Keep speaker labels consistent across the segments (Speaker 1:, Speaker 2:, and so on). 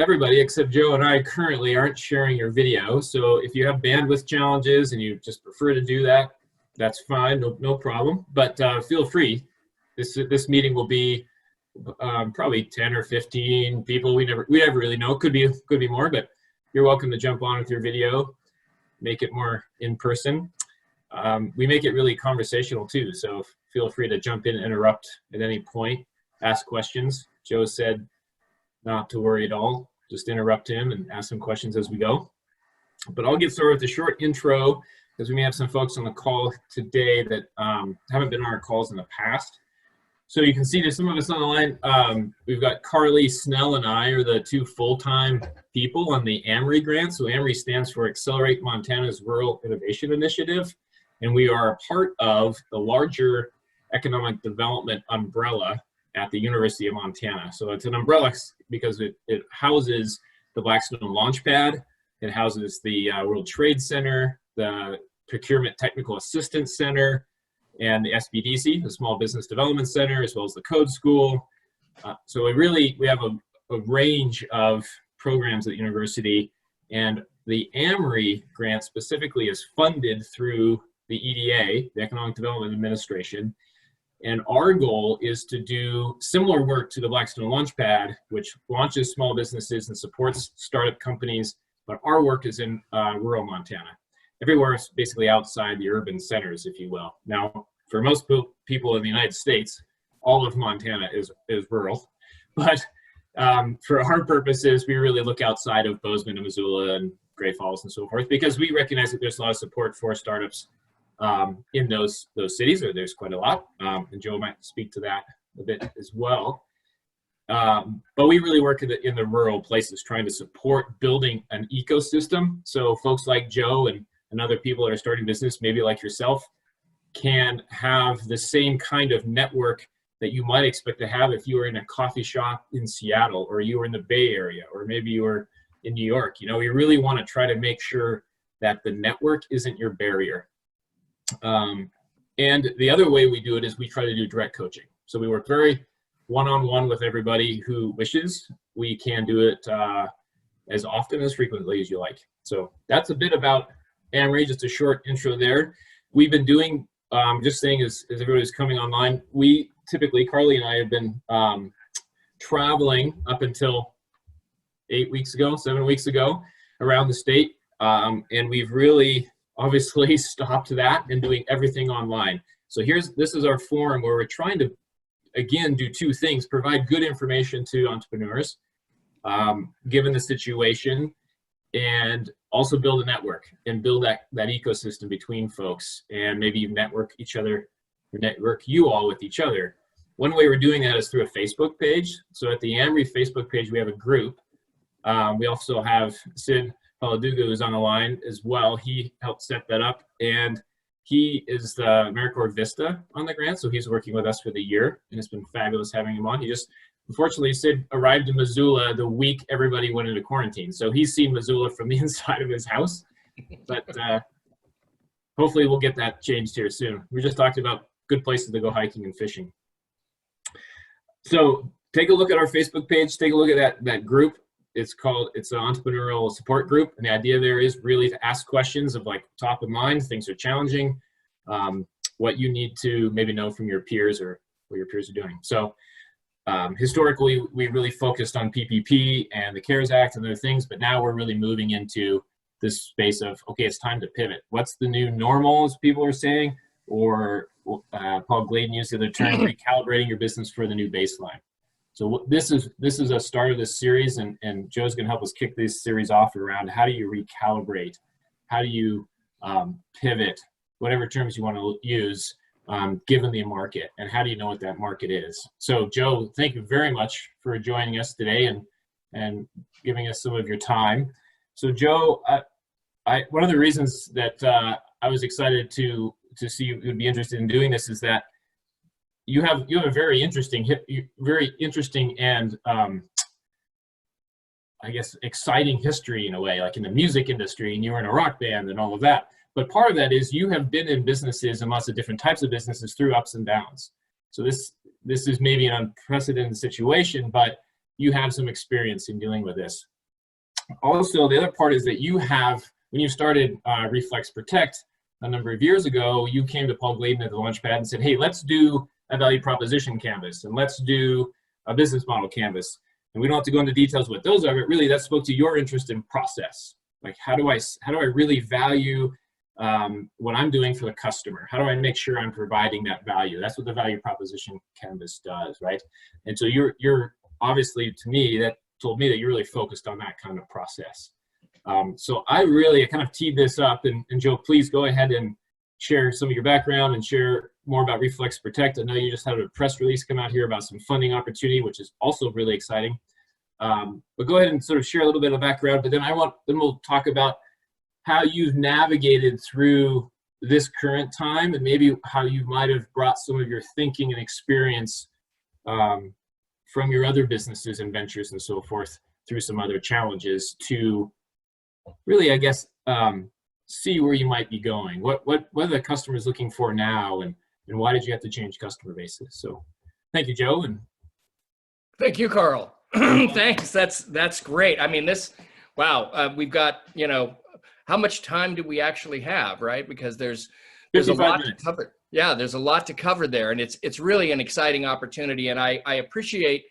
Speaker 1: everybody except Joe and I currently aren't sharing your video. So if you have bandwidth challenges and you just prefer to do that, that's fine, no problem. But feel free. This meeting will be probably 10 or 15 people. We never really know. Could be more, but you're welcome to jump on with your video, make it more in person. We make it really conversational too, so feel free to jump in and interrupt at any point, ask questions. Joe said not to worry at all, just interrupt him and ask him questions as we go. But I'll get started with a short intro because we may have some folks on the call today that haven't been on our calls in the past. So you can see there's some of us on the line. We've got Carly Snell and I are the two full-time people on the AMRI grant. So AMRI stands for Accelerate Montana's Rural Innovation Initiative. And we are a part of the larger economic development umbrella at the University of Montana. So it's an umbrella because it houses the Blackstone Launchpad, it houses the World Trade Center, the Procurement Technical Assistance Center, and the SBDC, the Small Business Development Center, as well as the Code School. So we have a range of programs at the university, and the AMRI grant specifically is funded through the EDA, the Economic Development Administration. And our goal is to do similar work to the Blackstone Launchpad, which launches small businesses and supports startup companies, but our work is in rural Montana. Everywhere is basically outside the urban centers, if you will. Now, for most people in the United States, all of Montana is rural, but for our purposes, we really look outside of Bozeman and Missoula and Great Falls and so forth, because we recognize that there's a lot of support for startups in those cities, or there's quite a lot, and Joe might speak to that a bit as well. But we really work in the rural places, trying to support building an ecosystem. So folks like Joe and other people that are starting business, maybe like yourself, can have the same kind of network that you might expect to have if you were in a coffee shop in Seattle, or you were in the Bay Area, or maybe you were in New York. You know, you really want to try to make sure that the network isn't your barrier. And the other way we do it is we try to do direct coaching. So we work very one-on-one with everybody who wishes. We can do it as often, as frequently as you like. So that's a bit about AMRI, just a short intro there. We've been doing, just saying as everybody's coming online, we typically, Carly and I have been traveling up until 7 weeks ago around the state. And we've really obviously stopped that and doing everything online. So this is our forum where we're trying to, again, do two things: provide good information to entrepreneurs, given the situation, and also build a network and build that ecosystem between folks, and maybe network you all with each other. One way we're doing that is through a Facebook page. So at the AMRI Facebook page, we have a group. We also have Sid Paladuga, who's on the line as well. He helped set that up, and he is the AmeriCorps Vista on the grant, so he's working with us for the year, and it's been fabulous having him on. Unfortunately, Sid arrived in Missoula the week everybody went into quarantine, so he's seen Missoula from the inside of his house, but hopefully we'll get that changed here soon. We just talked about good places to go hiking and fishing. So take a look at our Facebook page, take a look at that group. It's an entrepreneurial support group, and the idea there is really to ask questions of like top of mind, things are challenging, what you need to maybe know from your peers or what your peers are doing. So historically, we really focused on PPP and the CARES Act and other things, but now we're really moving into this space of, okay, it's time to pivot. What's the new normal, as people are saying? Or Paul Gladen used the other term, recalibrating your business for the new baseline. So this is a start of this series, and Joe's going to help us kick this series off around how do you recalibrate, how do you pivot, whatever terms you want to use, given the market, and how do you know what that market is. So Joe, thank you very much for joining us today and giving us some of your time. So Joe, one of the reasons that I was excited to see you would be interested in doing this is that you have a very interesting and I guess exciting history in a way, like in the music industry, and you were in a rock band and all of that. But part of that is you have been in businesses and lots of different types of businesses through ups and downs. So this is maybe an unprecedented situation, but you have some experience in dealing with this. Also, the other part is that you have, when you started Reflex Protect a number of years ago, you came to Paul Gladen at the Launchpad and said, hey, let's do a value proposition canvas and let's do a business model canvas. And we don't have to go into details what those are, but really that spoke to your interest in process. Like, how do I really value what I'm doing for the customer? How do I make sure I'm providing that value? That's what the value proposition canvas does, right? And so you're obviously, to me, that told me that you're really focused on that kind of process. So I kind of teed this up, and Joe, please go ahead and share some of your background and share more about Reflex Protect. I know you just had a press release come out here about some funding opportunity, which is also really exciting. But go ahead and sort of share a little bit of background, but then we'll talk about how you've navigated through this current time and maybe how you might have brought some of your thinking and experience from your other businesses and ventures and so forth through some other challenges to really, I guess, see where you might be going. What are the customers looking for now, and why did you have to change customer bases? So thank you, Joe. And
Speaker 2: thank you, Carl. Thanks. That's great. I mean, wow, we've got, how much time do we actually have, right? Because there's a lot to cover. Yeah, there's a lot to cover there, and it's really an exciting opportunity, and I appreciate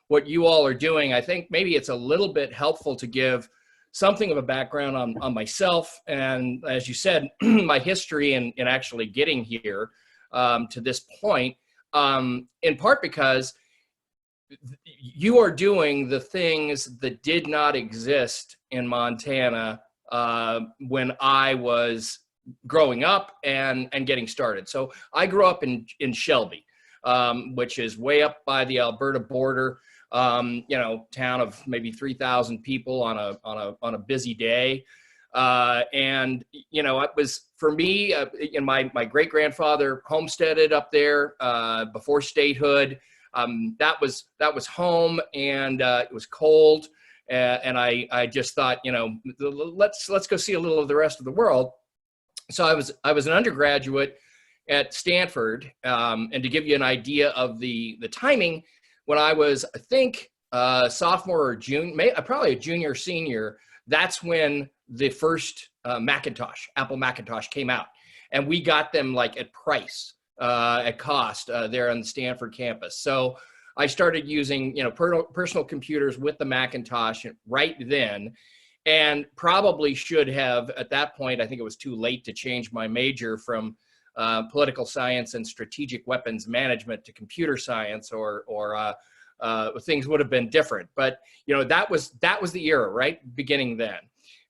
Speaker 2: what you all are doing. I think maybe it's a little bit helpful to give something of a background on myself, and as you said, my history in actually getting here to this point, in part because you are doing the things that did not exist in Montana when I was growing up and getting started. So I grew up in Shelby, which is way up by the Alberta border, town of maybe 3,000 people on a busy day. And, it was, for me, my great-grandfather homesteaded up there before statehood. That was home, and it was cold. And I just thought, let's go see a little of the rest of the world. So I was an undergraduate at Stanford, and to give you an idea of the timing, when I was, I think, sophomore or probably a junior, senior, that's when the first Apple Macintosh came out, and we got them like at cost there on the Stanford campus. So I started using, personal computers with the Macintosh right then, and probably should have, at that point, I think it was too late to change my major from political science and strategic weapons management to computer science, or things would have been different. But, that was the era, right? Beginning then.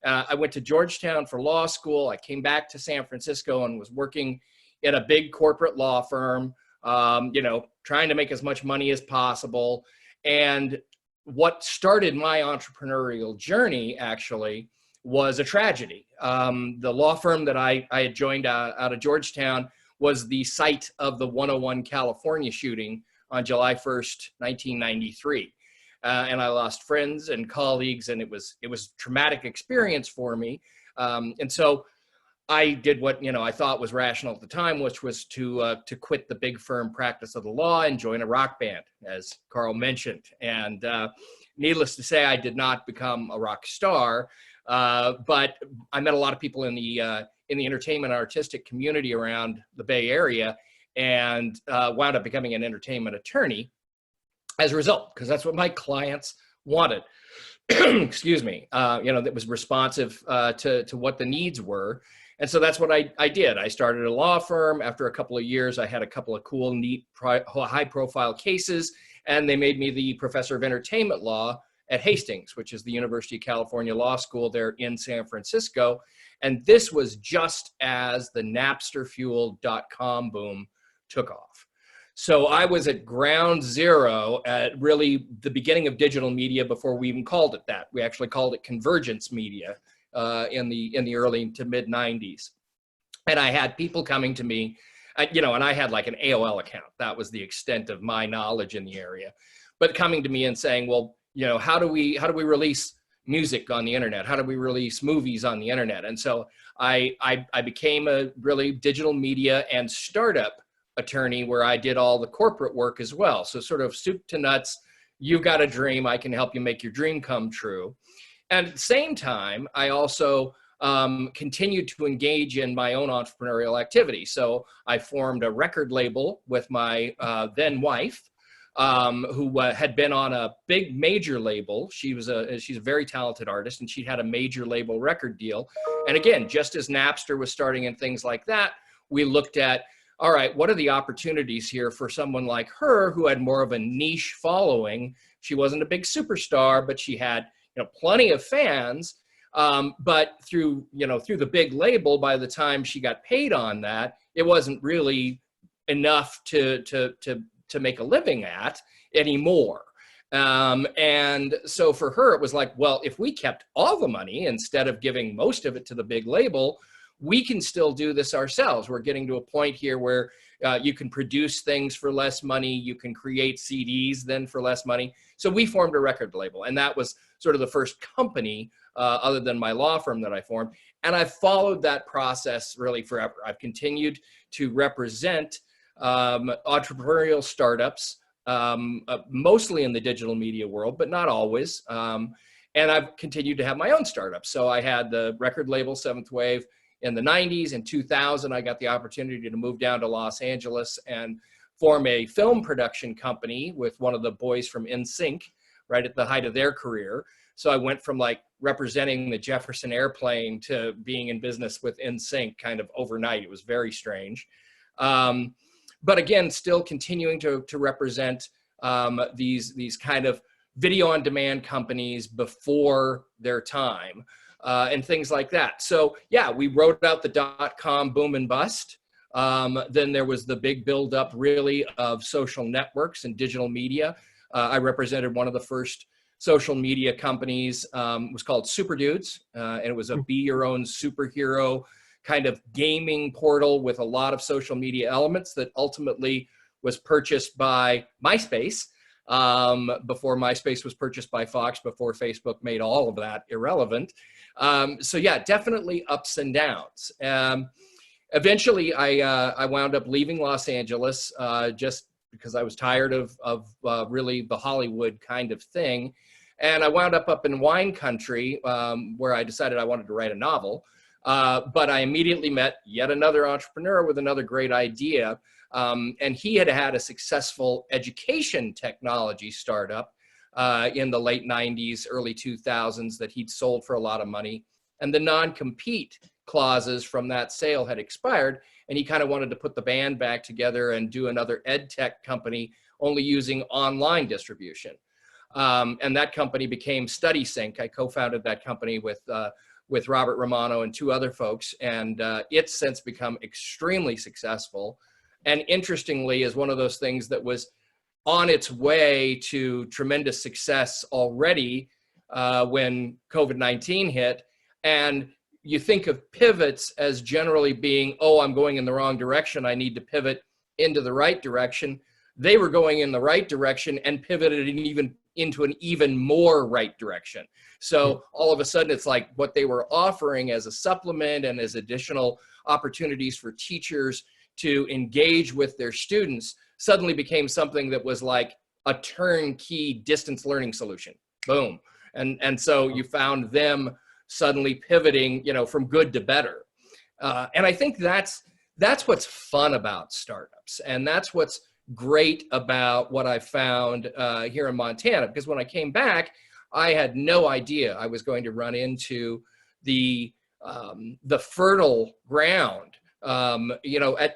Speaker 2: I went to Georgetown for law school. I came back to San Francisco and was working in a big corporate law firm, trying to make as much money as possible. And what started my entrepreneurial journey actually was a tragedy. The law firm that I had joined out of Georgetown was the site of the 101 California shooting on July 1st, 1993. And I lost friends and colleagues, and it was a traumatic experience for me. And so I did what I thought was rational at the time, which was to quit the big firm practice of the law and join a rock band, as Carl mentioned. And needless to say, I did not become a rock star, but I met a lot of people in the entertainment and artistic community around the Bay Area, and wound up becoming an entertainment attorney as a result, because that's what my clients wanted. Excuse me, that was responsive to what the needs were. And so that's what I did. I started a law firm. After a couple of years, I had a couple of cool, neat, high-profile cases, and they made me the professor of entertainment law at Hastings, which is the University of California Law School there in San Francisco. And this was just as the Napster-fueled.com boom took off. So I was at ground zero at really the beginning of digital media before we even called it that. We actually called it convergence media in the early to mid 90s. And I had people coming to me, and I had like an AOL account. That was the extent of my knowledge in the area, but coming to me and saying, well, how do we release music on the internet? How do we release movies on the internet? And so I became a really digital media and startup attorney, where I did all the corporate work as well. So sort of soup to nuts, you've got a dream, I can help you make your dream come true. And at the same time, I also continued to engage in my own entrepreneurial activity. So I formed a record label with my then wife, who had been on a big major label. She's a very talented artist, and she had a major label record deal. And again, just as Napster was starting and things like that, we looked at, all right, what are the opportunities here for someone like her who had more of a niche following? She wasn't a big superstar, but she had, plenty of fans. But through the big label, by the time she got paid on that, it wasn't really enough to make a living at anymore. And so for her, it was like, well, if we kept all the money instead of giving most of it to the big label, we can still do this ourselves. We're getting to a point here where you can produce things for less money. You can create CDs then for less money. So we formed a record label, and that was sort of the first company other than my law firm that I formed. And I've followed that process really forever. I've continued to represent entrepreneurial startups, mostly in the digital media world, but not always. And I've continued to have my own startups. So I had the record label Seventh Wave in the 90s. In 2000, I got the opportunity to move down to Los Angeles and form a film production company with one of the boys from NSYNC right at the height of their career. So I went from like representing the Jefferson Airplane to being in business with NSYNC kind of overnight. It was very strange. But again, still continuing to represent these kind of video on demand companies before their time and things like that. So yeah, we wrote out the .com boom and bust. Then there was the big buildup really of social networks and digital media. I represented one of the first social media companies, was called Super Dudes, and it was a be your own superhero kind of gaming portal with a lot of social media elements that ultimately was purchased by MySpace, before MySpace was purchased by Fox, before Facebook made all of that irrelevant. So yeah, definitely ups and downs. Eventually, I wound up leaving Los Angeles just because I was tired of really the Hollywood kind of thing. And I wound up in wine country where I decided I wanted to write a novel. But I immediately met yet another entrepreneur with another great idea. And he had had a successful education technology startup in the late 90s, early 2000s that he'd sold for a lot of money. And the non-compete clauses from that sale had expired. And he kind of wanted to put the band back together and do another ed tech company only using online distribution. And that company became StudySync. I co-founded that company with Robert Romano and two other folks, and it's since become extremely successful. And interestingly, is one of those things that was on its way to tremendous success already when COVID-19 hit. And you think of pivots as generally being, oh, I'm going in the wrong direction, I need to pivot into the right direction. They were going in the right direction and pivoted into an even more right direction. So all of a sudden, it's like what they were offering as a supplement and as additional opportunities for teachers to engage with their students suddenly became something that was like a turnkey distance learning solution. Boom. And so you found them suddenly pivoting, from good to better. And I think that's what's fun about startups. And that's what's great about what I found here in Montana, because when I came back, I had no idea I was going to run into the fertile ground,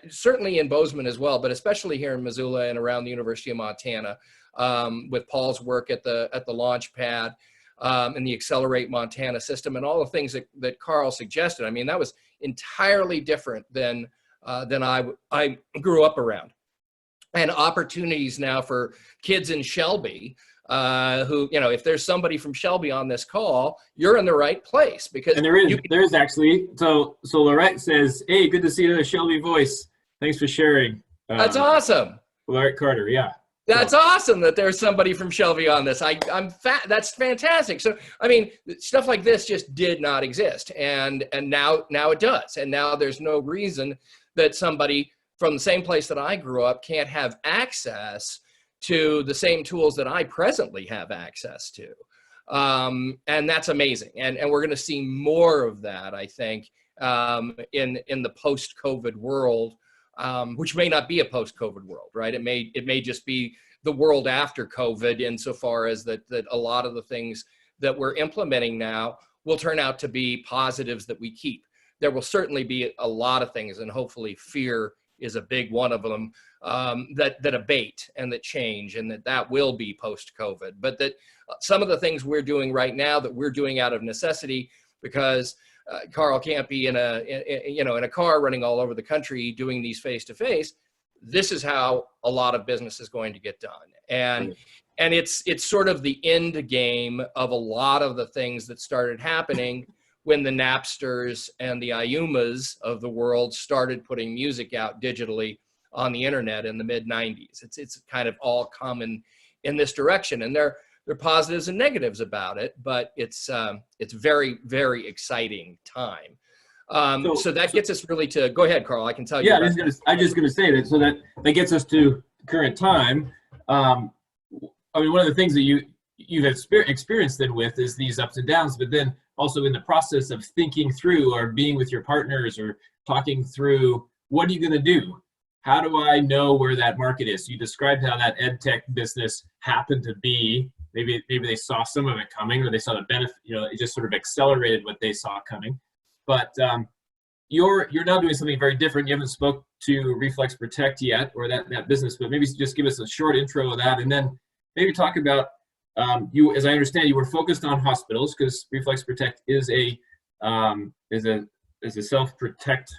Speaker 2: certainly in Bozeman as well, but especially here in Missoula and around the University of Montana, with Paul's work at the launch pad and the Accelerate Montana system and all the things that Carl suggested. I mean, that was entirely different than I grew up around. And opportunities now for kids in Shelby who, if there's somebody from Shelby on this call, you're in the right place, because
Speaker 1: and there's actually, so Lorette says, hey, good to see you, Shelby voice. Thanks for sharing.
Speaker 2: That's awesome.
Speaker 1: Lorette Carter, yeah.
Speaker 2: That's awesome that there's somebody from Shelby on this. That's fantastic. So, I mean, stuff like this just did not exist. And now it does. And now there's no reason that somebody from the same place that I grew up can't have access to the same tools that I presently have access to. And that's amazing. And we're going to see more of that, I think, in the post-COVID world, which may not be a post-COVID world, right? It may just be the world after COVID, insofar as that a lot of the things that we're implementing now will turn out to be positives that we keep. There will certainly be a lot of things, and hopefully fear is a big one of them, that abate and that change, and that will be post-COVID. But that some of the things we're doing right now, that we're doing out of necessity, because Carl can't be in a car running all over the country doing these face-to-face. This is how a lot of business is going to get done. And it's sort of the end game of a lot of the things that started happening when the Napsters and the Ayumas of the world started putting music out digitally on the internet in the mid-90s. It's kind of all come in this direction. And there are positives and negatives about it, but it's very, very exciting time. So that gets us really to, go ahead, Carl, I can tell you.
Speaker 1: Yeah, I'm just gonna say that, so that gets us to current time. I mean, one of the things that you've experienced then with is these ups and downs, but then also in the process of thinking through, or being with your partners, or talking through, what are you gonna do? How do I know where that market is? You described how that ed tech business happened to be. Maybe they saw some of it coming, or they saw the benefit. It just sort of accelerated what they saw coming. But you're now doing something very different. You haven't spoke to Reflex Protect yet, or that business, but maybe just give us a short intro of that, and then maybe talk about you. As I understand, you were focused on hospitals, because Reflex Protect is a self-protect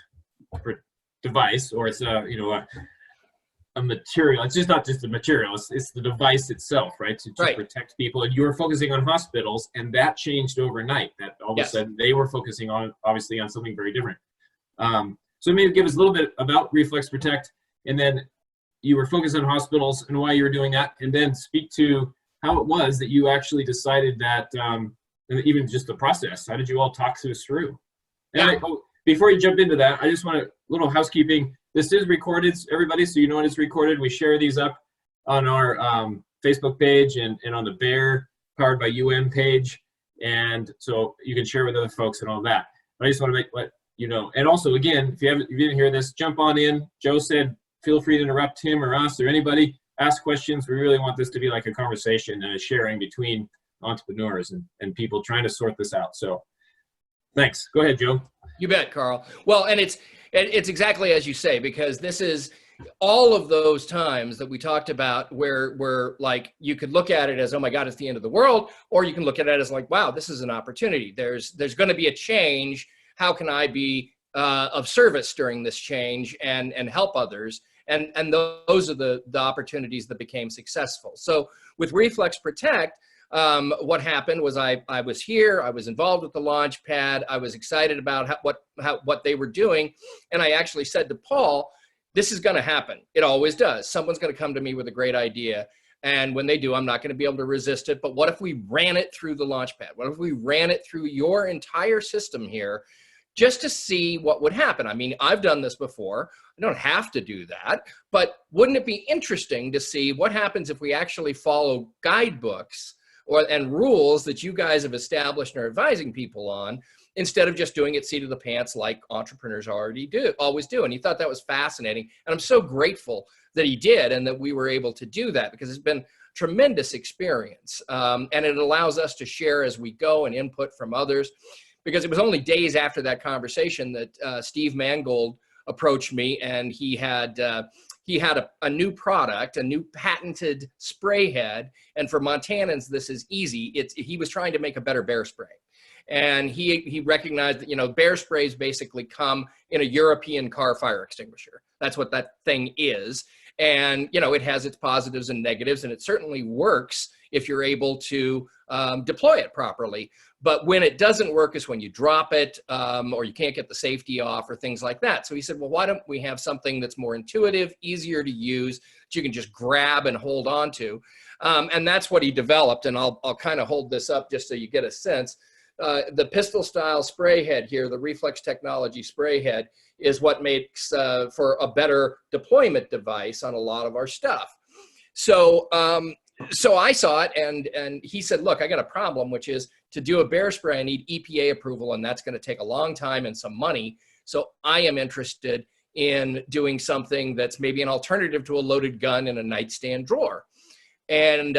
Speaker 1: device, or it's a material. It's just not just a material. It's the device itself, right? To protect people. And you were focusing on hospitals, and that changed overnight. That all of a sudden they were focusing on, obviously, on something very different. So maybe give us a little bit about Reflex Protect, and then you were focused on hospitals and why you were doing that, and then speak to how it was that you actually decided that, and even just the process. How did you all talk this through? And before you jump into that, I just want a little housekeeping. This is recorded, everybody, so you know when it's recorded. We share these up on our Facebook page and on the Bear Powered by UN page, and so you can share with other folks and all that. I just want to let you know. And also, again, if you didn't hear this, jump on in. Joe said, feel free to interrupt him or us or anybody. Ask questions. We really want this to be like a conversation and a sharing between entrepreneurs and people trying to sort this out. So thanks. Go ahead, Joe.
Speaker 2: You bet, Carl. Well, and it's exactly as you say, because this is all of those times that we talked about where like you could look at it as, oh my God, it's the end of the world, or you can look at it as like, wow, this is an opportunity. There's going to be a change. How can I be of service during this change and help others? And those are the opportunities that became successful. So with Reflex Protect, what happened was I was here, I was involved with the launch pad, I was excited about what they were doing, and I actually said to Paul, this is going to happen. It always does. Someone's going to come to me with a great idea, and when they do, I'm not going to be able to resist it, but what if we ran it through the launch pad? What if we ran it through your entire system here, just to see what would happen? I mean, I've done this before. I don't have to do that, but wouldn't it be interesting to see what happens if we actually follow guidebooks and rules that you guys have established and are advising people on, instead of just doing it seat of the pants like entrepreneurs always do. And he thought that was fascinating. And I'm so grateful that he did, and that we were able to do that, because it's been tremendous experience. And it allows us to share as we go and input from others, because it was only days after that conversation that Steve Mangold approached me, and he had a new product, a new patented spray head. And for Montanans, this is easy. He was trying to make a better bear spray. And he recognized that, bear sprays basically come in a European car fire extinguisher. That's what that thing is. And, it has its positives and negatives, and it certainly works if you're able to deploy it properly. But when it doesn't work is when you drop it, or you can't get the safety off, or things like that. So he said, well, why don't we have something that's more intuitive, easier to use, that you can just grab and hold on to? And that's what he developed. And I'll kind of hold this up just so you get a sense. The pistol style spray head here, the Reflex Technology spray head, is what makes for a better deployment device on a lot of our stuff. So So I saw it, and he said, look, I got a problem, which is to do a bear spray, I need EPA approval, and that's going to take a long time and some money. So I am interested in doing something that's maybe an alternative to a loaded gun in a nightstand drawer. And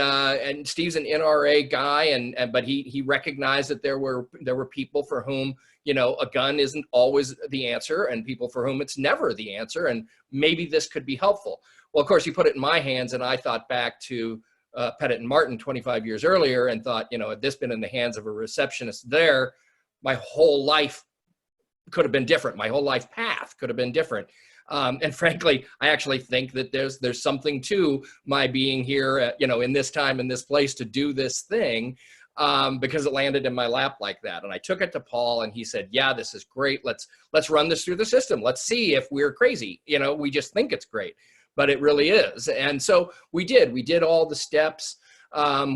Speaker 2: Steve's an NRA guy, but he recognized that there were people for whom, you know, a gun isn't always the answer, and people for whom it's never the answer, and maybe this could be helpful. Well, of course, he put it in my hands, and I thought back to Pettit and Martin 25 years earlier, and thought, you know, had this been in the hands of a receptionist there, my whole life could have been different. My whole life path could have been different. And frankly, I actually think that there's something to my being here, you know, in this time, in this place to do this thing, because it landed in my lap like that. And I took it to Paul, and he said, yeah, this is great. Let's run this through the system. Let's see if we're crazy. You know, we just think it's great, but it really is. And so we did all the steps.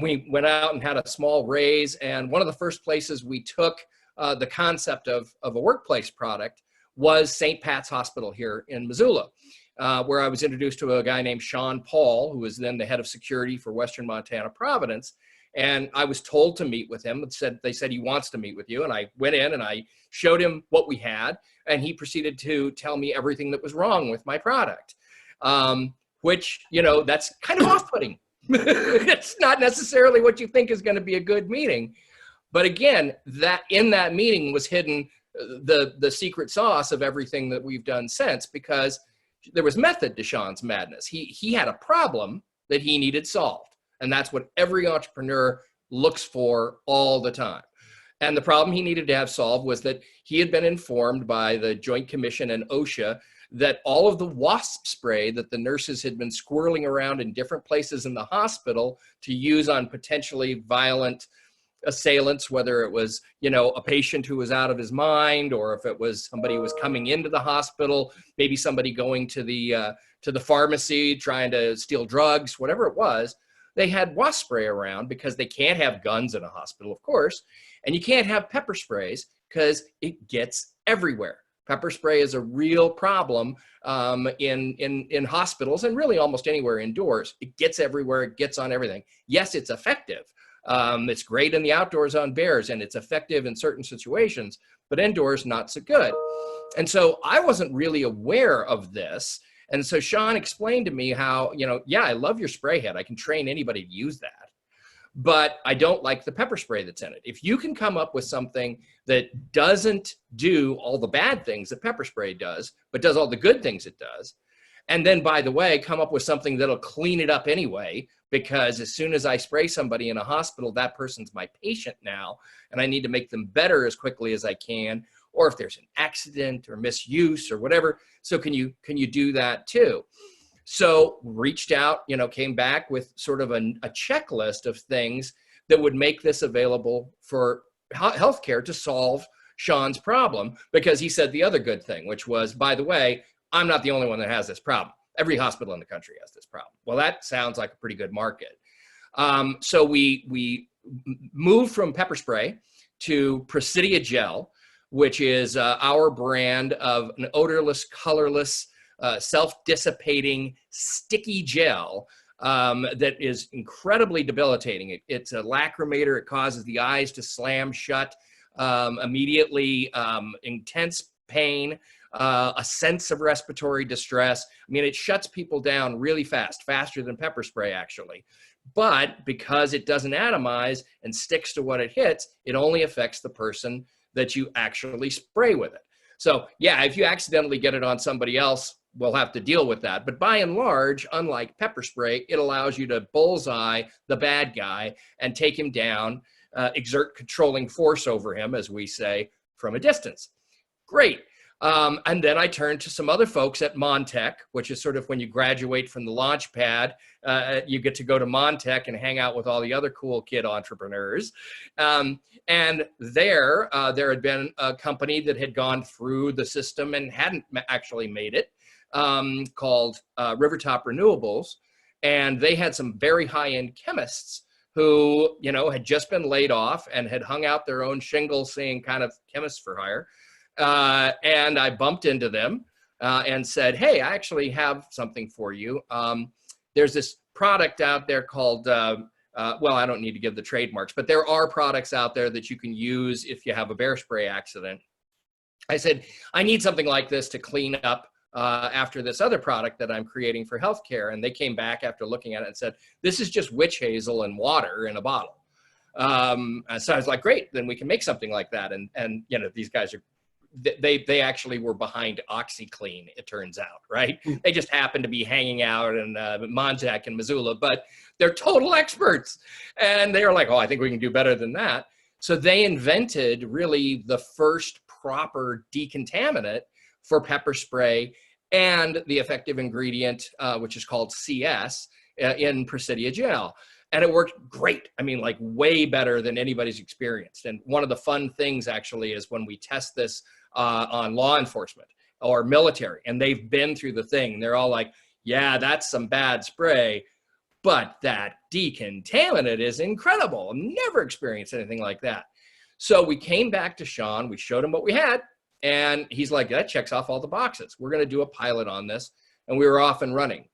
Speaker 2: We went out and had a small raise. And one of the first places we took the concept of a workplace product was St. Pat's Hospital here in Missoula, where I was introduced to a guy named Sean Paul, who was then the head of security for Western Montana Providence. And I was told to meet with him. They said he wants to meet with you. And I went in and I showed him what we had, and he proceeded to tell me everything that was wrong with my product, which, you know, that's kind of off-putting. It's not necessarily what you think is going to be a good meeting. But again, that in that meeting was hidden the secret sauce of everything that we've done since, because there was method to Sean's madness. He had a problem that he needed solved, and that's what every entrepreneur looks for all the time. And the problem he needed to have solved was that he had been informed by the Joint Commission and OSHA that all of the wasp spray that the nurses had been squirreling around in different places in the hospital to use on potentially violent assailants, whether it was, you know, a patient who was out of his mind, or if it was somebody who was coming into the hospital, maybe somebody going to the pharmacy trying to steal drugs, whatever it was, they had wasp spray around because they can't have guns in a hospital, of course, and you can't have pepper sprays because it gets everywhere. Pepper spray is a real problem in hospitals and really almost anywhere indoors. It gets everywhere. It gets on everything. Yes, it's effective. It's great in the outdoors on bears, and it's effective in certain situations, but indoors, not so good. And so I wasn't really aware of this. And so Sean explained to me how, you know, yeah, I love your spray head. I can train anybody to use that, but I don't like the pepper spray that's in it. If you can come up with something that doesn't do all the bad things that pepper spray does, but does all the good things it does, and then, by the way, come up with something that'll clean it up anyway, because as soon as I spray somebody in a hospital, that person's my patient now, and I need to make them better as quickly as I can, or if there's an accident or misuse or whatever. So can you do that too? So reached out, you know, came back with sort of a checklist of things that would make this available for healthcare to solve Sean's problem, because he said the other good thing, which was, by the way, I'm not the only one that has this problem. Every hospital in the country has this problem. Well, that sounds like a pretty good market. So we moved from pepper spray to Presidia Gel, which is our brand of an odorless, colorless, self-dissipating, sticky gel that is incredibly debilitating. It's a lacrimator. It causes the eyes to slam shut immediately, intense pain, a sense of respiratory distress. I mean, it shuts people down really fast, faster than pepper spray actually. But because it doesn't atomize and sticks to what it hits, it only affects the person that you actually spray with it. So yeah, if you accidentally get it on somebody else, we'll have to deal with that. But by and large, unlike pepper spray, it allows you to bullseye the bad guy and take him down, exert controlling force over him, as we say, from a distance. Great. And then I turned to some other folks at Montech, which is sort of when you graduate from the launch pad, you get to go to Montech and hang out with all the other cool kid entrepreneurs. And there had been a company that had gone through the system and hadn't actually made it, called Rivertop Renewables. And they had some very high-end chemists who, you know, had just been laid off and had hung out their own shingle saying kind of chemists for hire. And I bumped into them and said, hey, I actually have something for you. There's this product out there called, well, I don't need to give the trademarks, but there are products out there that you can use if you have a bear spray accident. I said, I need something like this to clean up after this other product that I'm creating for healthcare. And they came back after looking at it and said, this is just witch hazel and water in a bottle. So I was like, great, then we can make something like that. And you know, these guys are, they actually were behind OxyClean, it turns out, right? They just happened to be hanging out in Montauk and Missoula, but they're total experts. And they were like, oh, I think we can do better than that. So they invented really the first proper decontaminant for pepper spray and the effective ingredient, which is called CS, in Presidia gel. And it worked great. I mean, like way better than anybody's experienced. And one of the fun things actually is when we test this on law enforcement or military, and they've been through the thing, they're all like, yeah, that's some bad spray, but that decontaminant is incredible. I've never experienced anything like that. So we came back to Sean, we showed him what we had, and he's like, that checks off all the boxes. We're going to do a pilot on this. And we were off and running.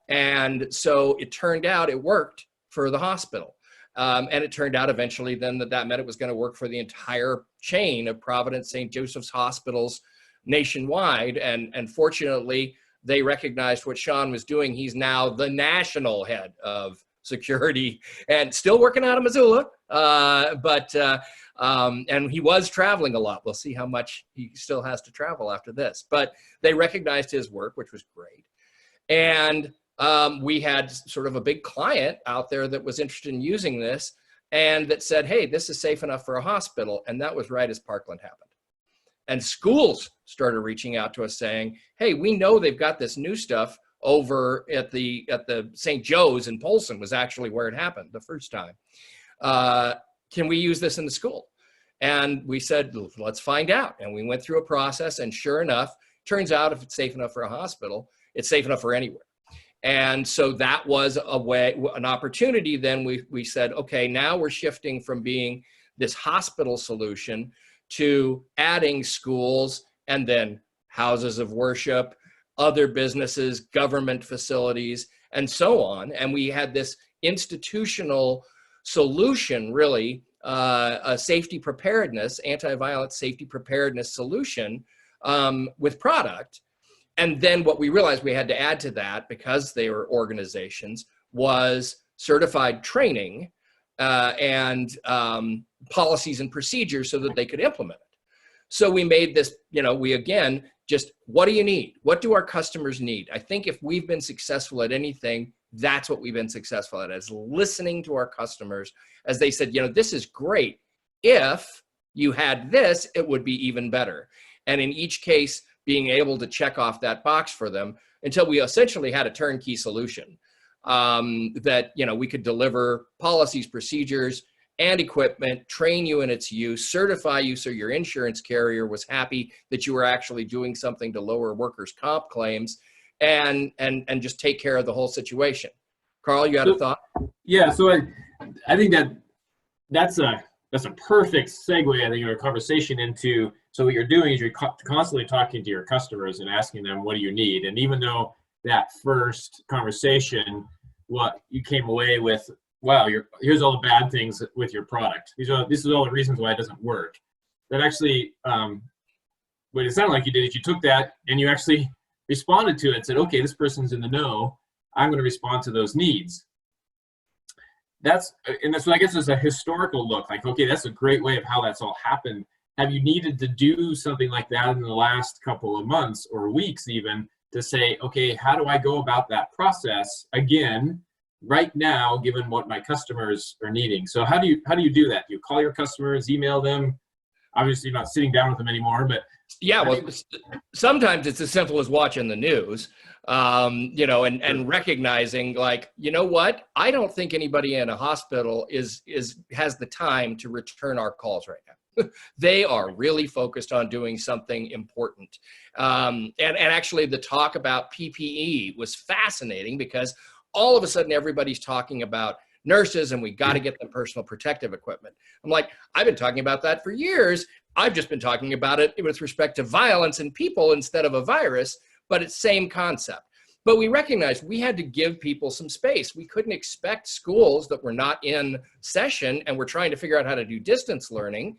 Speaker 2: And so it turned out it worked for the hospital. And it turned out eventually then that meant it was going to work for the entire chain of Providence St. Joseph's hospitals nationwide. And fortunately, they recognized what Sean was doing. He's now the national head of security and still working out of Missoula. And he was traveling a lot. We'll see how much he still has to travel after this. But they recognized his work, which was great. And we had sort of a big client out there that was interested in using this and that said, hey, this is safe enough for a hospital. And that was right as Parkland happened. And schools started reaching out to us saying, hey, we know they've got this new stuff over at the St. Joe's in Polson, was actually where it happened the first time. Can we use this in the school? And we said, let's find out. And we went through a process, and sure enough, turns out if it's safe enough for a hospital, it's safe enough for anywhere. And so that was an opportunity. Then we said, okay, now we're shifting from being this hospital solution to adding schools and then houses of worship, other businesses, government facilities, and so on. And we had this institutional solution, really, a safety preparedness, anti-violence safety preparedness solution with product. And then what we realized we had to add to that, because they were organizations, was certified training and policies and procedures so that they could implement it. So we made this, we again, just what do you need? What do our customers need? I think if we've been successful at anything, that's what we've been successful at, is listening to our customers as they said, this is great. If you had this, it would be even better. And in each case, being able to check off that box for them until we essentially had a turnkey solution that, we could deliver policies, procedures, and equipment, train you in its use, certify you so your insurance carrier was happy that you were actually doing something to lower workers' comp claims, and just take care of the whole situation. Carl, you had a thought?
Speaker 1: Yeah, so I think that's a perfect segue, I think, in our conversation into, so what you're doing is you're constantly talking to your customers and asking them, what do you need? And even though that first conversation, what you came away with, wow, here's all the bad things with your product. This is all the reasons why it doesn't work. That actually, what it sounded like you did is you took that and you actually responded to it and said, okay, this person's in the know. I'm going to respond to those needs. So I guess there's a historical look, like, okay, that's a great way of how that's all happened. Have you needed to do something like that in the last couple of months or weeks even to say, okay, how do I go about that process again, right now, given what my customers are needing? So how do you do that? You call your customers, email them? Obviously, you're not sitting down with them anymore, but
Speaker 2: yeah, well, sometimes it's as simple as watching the news, and recognizing, like, you know what? I don't think anybody in a hospital has the time to return our calls right now. They are really focused on doing something important. And actually, the talk about PPE was fascinating, because all of a sudden everybody's talking about nurses and we got to get them personal protective equipment. I'm like, I've been talking about that for years. I've just been talking about it with respect to violence and people instead of a virus, but it's same concept. But we recognized we had to give people some space. We couldn't expect schools that were not in session and were trying to figure out how to do distance learning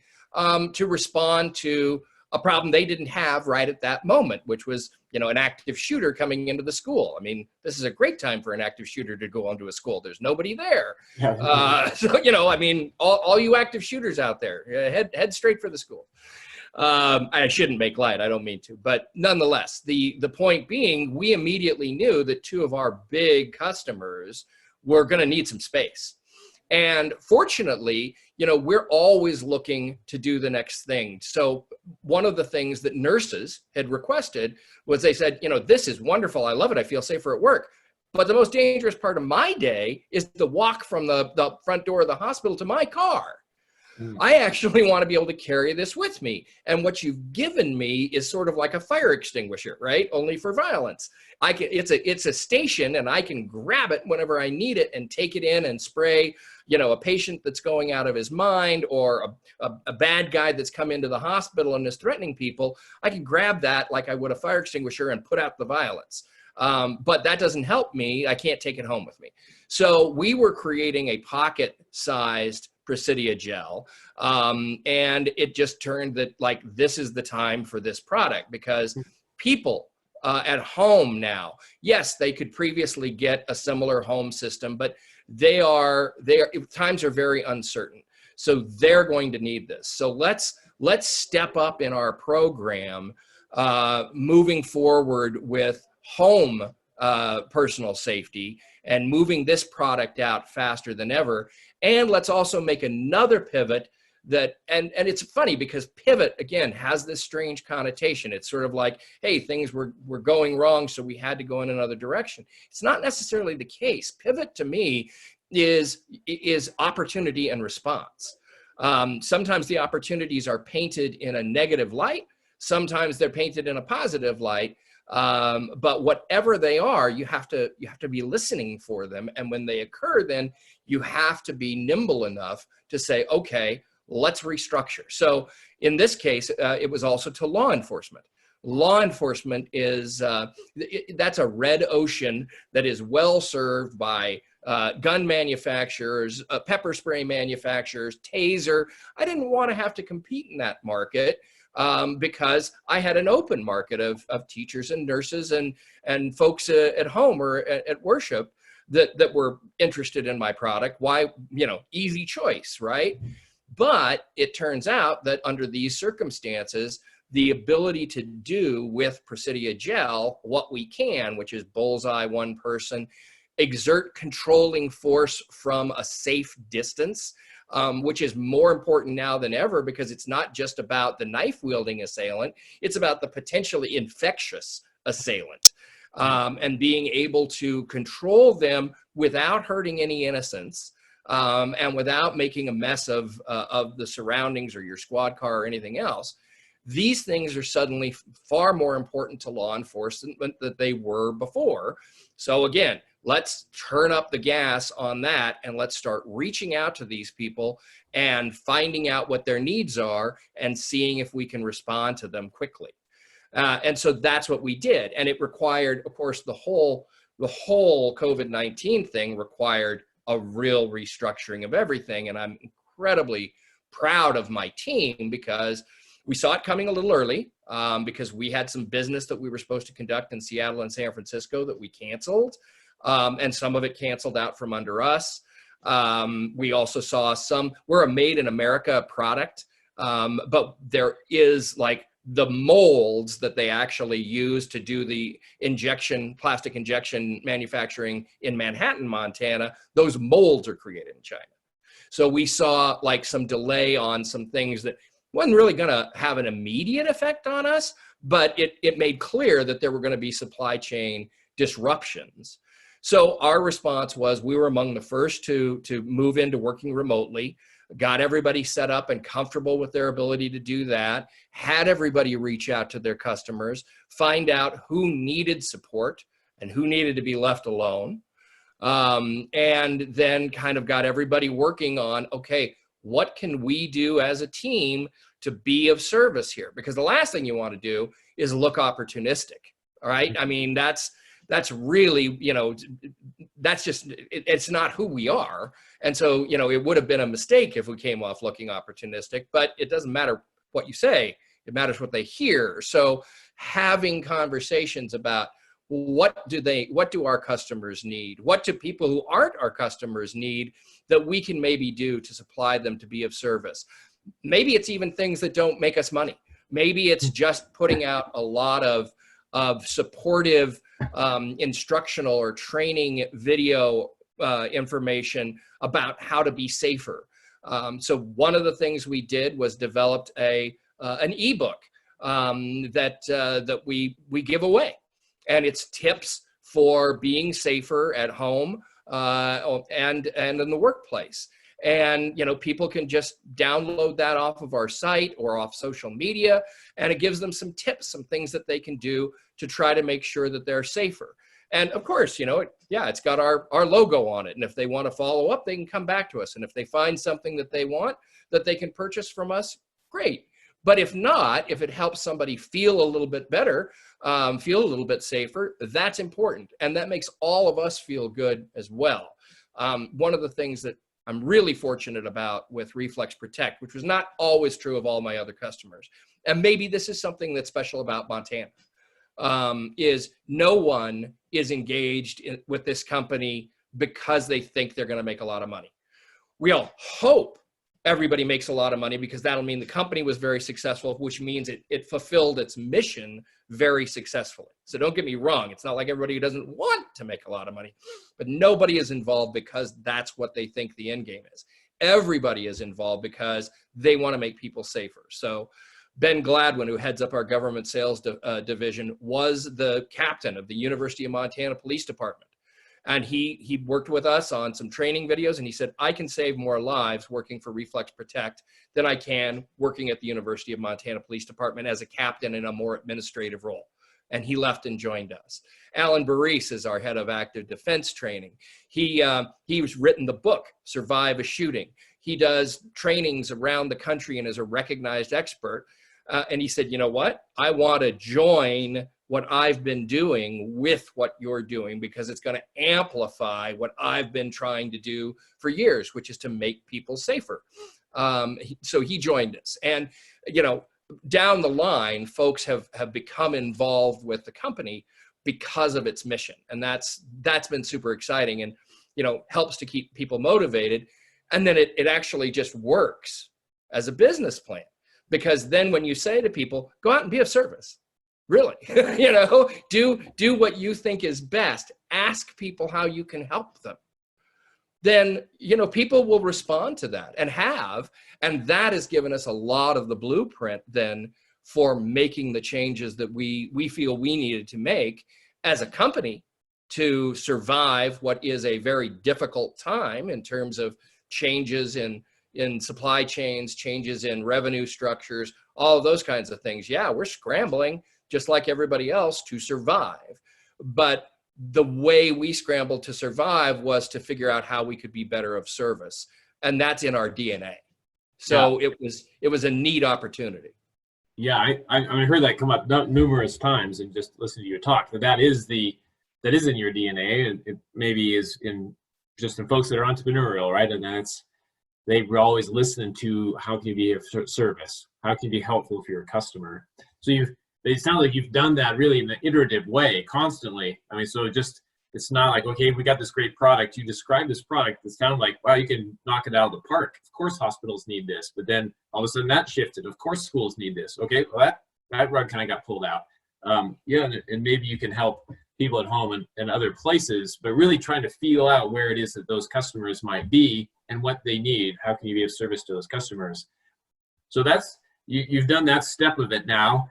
Speaker 2: to respond to a problem they didn't have right at that moment, which was, an active shooter coming into the school. I mean, this is a great time for an active shooter to go onto a school. There's nobody there. So, I mean, all you active shooters out there, head straight for the school. I shouldn't make light, I don't mean to, but nonetheless, the point being, we immediately knew that two of our big customers were going to need some space. And fortunately, we're always looking to do the next thing. So one of the things that nurses had requested was they said, this is wonderful. I love it. I feel safer at work. But the most dangerous part of my day is the walk from the front door of the hospital to my car. I actually want to be able to carry this with me. And what you've given me is sort of like a fire extinguisher, right? Only for violence. It's a station, and I can grab it whenever I need it and take it in and spray, a patient that's going out of his mind, or a bad guy that's come into the hospital and is threatening people. I can grab that like I would a fire extinguisher and put out the violence. But that doesn't help me. I can't take it home with me. So we were creating a pocket-sized Presidia gel. And it just turned that this is the time for this product, because people at home now, yes, they could previously get a similar home system, but times are very uncertain. So they're going to need this. So let's step up in our program moving forward with home personal safety and moving this product out faster than ever. And let's also make another pivot and it's funny because pivot, again, has this strange connotation. It's sort of like, hey, things were going wrong, so we had to go in another direction. It's not necessarily the case. Pivot to me is opportunity and response. Sometimes the opportunities are painted in a negative light. Sometimes they're painted in a positive light. But whatever they are, you have to be listening for them. And when they occur, then you have to be nimble enough to say, okay, let's restructure. So in this case, it was also to law enforcement. Law enforcement is, that's a red ocean that is well served by gun manufacturers, pepper spray manufacturers, taser. I didn't want to have to compete in that market. Because I had an open market of teachers and nurses and folks at home or at worship that were interested in my product. Why, easy choice, right? But it turns out that under these circumstances, the ability to do with Presidia gel what we can, which is bullseye, one person, exert controlling force from a safe distance, which is more important now than ever, because it's not just about the knife-wielding assailant, it's about the potentially infectious assailant, and being able to control them without hurting any innocents, and without making a mess of the surroundings or your squad car or anything else. These things are suddenly far more important to law enforcement than they were before. So again, let's turn up the gas on that, and let's start reaching out to these people and finding out what their needs are and seeing if we can respond to them quickly. And so that's what we did. And it required, of course, the whole COVID-19 thing required a real restructuring of everything. And I'm incredibly proud of my team, because we saw it coming a little early, because we had some business that we were supposed to conduct in Seattle and San Francisco that we canceled. And some of it canceled out from under us. We also saw we're a made in America product, but there is the molds that they actually use to do the plastic injection manufacturing in Manhattan, Montana. Those molds are created in China. So we saw some delay on some things that wasn't really going to have an immediate effect on us, but it made clear that there were going to be supply chain disruptions. So our response was, we were among the first to move into working remotely, got everybody set up and comfortable with their ability to do that, had everybody reach out to their customers, find out who needed support and who needed to be left alone, and then kind of got everybody working on, okay, what can we do as a team to be of service here? Because the last thing you want to do is look opportunistic, all right? I mean, that's that's really, that's just, it's not who we are. And so, it would have been a mistake if we came off looking opportunistic, but it doesn't matter what you say. It matters what they hear. So having conversations about what do our customers need? What do people who aren't our customers need that we can maybe do to supply them to be of service? Maybe it's even things that don't make us money. Maybe it's just putting out a lot of supportive instructional or training video information about how to be safer. So one of the things we did was developed an ebook that we give away, and it's tips for being safer at home and in the workplace. And people can just download that off of our site or off social media, and it gives them some tips, some things that they can do to try to make sure that they're safer. And of course, it's got our logo on it. And if they want to follow up, they can come back to us. And if they find something that they want that they can purchase from us, great. But if not, if it helps somebody feel a little bit better, feel a little bit safer, that's important. And that makes all of us feel good as well. One of the things that I'm really fortunate about with Reflex Protect, which was not always true of all my other customers, and maybe this is something that's special about Montana, is no one is engaged with this company because they think they're going to make a lot of money. We all hope everybody makes a lot of money because that'll mean the company was very successful, which means it fulfilled its mission very successfully. So don't get me wrong. It's not like everybody who doesn't want to make a lot of money, but nobody is involved because that's what they think the end game is. Everybody is involved because they want to make people safer. So Ben Gladwin, who heads up our government sales division, was the captain of the University of Montana Police Department. And he worked with us on some training videos, and he said, I can save more lives working for Reflex Protect than I can working at the University of Montana Police Department as a captain in a more administrative role. And he left and joined us. Alan Baris is our head of active defense training. He was written the book, Survive a Shooting. He does trainings around the country and is a recognized expert. And he said, you know what? I want to join what I've been doing with what you're doing because it's going to amplify what I've been trying to do for years, which is to make people safer. So he joined us. And, down the line, folks have become involved with the company because of its mission. And that's been super exciting and, helps to keep people motivated. And then it actually just works as a business plan. Because then when you say to people, go out and be of service, really, do what you think is best, ask people how you can help them, then, people will respond to that and that has given us a lot of the blueprint then for making the changes that we feel we needed to make as a company to survive what is a very difficult time in terms of changes in supply chains, changes in revenue structures, all of those kinds of things. Yeah, we're scrambling just like everybody else to survive. But the way we scrambled to survive was to figure out how we could be better of service. And that's in our DNA. So yeah. It was a neat opportunity.
Speaker 1: Yeah, I heard that come up numerous times and just listen to your talk. That is in your DNA, and it maybe is in folks that are entrepreneurial, right? And they were always listening to how can you be of service? How can you be helpful for your customer? So it sounds like you've done that really in an iterative way, constantly. I mean, so it's not like, okay, we got this great product. You described this product. It sounded like, wow, you can knock it out of the park. Of course, hospitals need this. But then all of a sudden that shifted. Of course, schools need this. Okay, well, that rug kind of got pulled out. And maybe you can help people at home and other places, but really trying to feel out where it is that those customers might be and what they need. How can you be of service to those customers? So you've done that step of it now.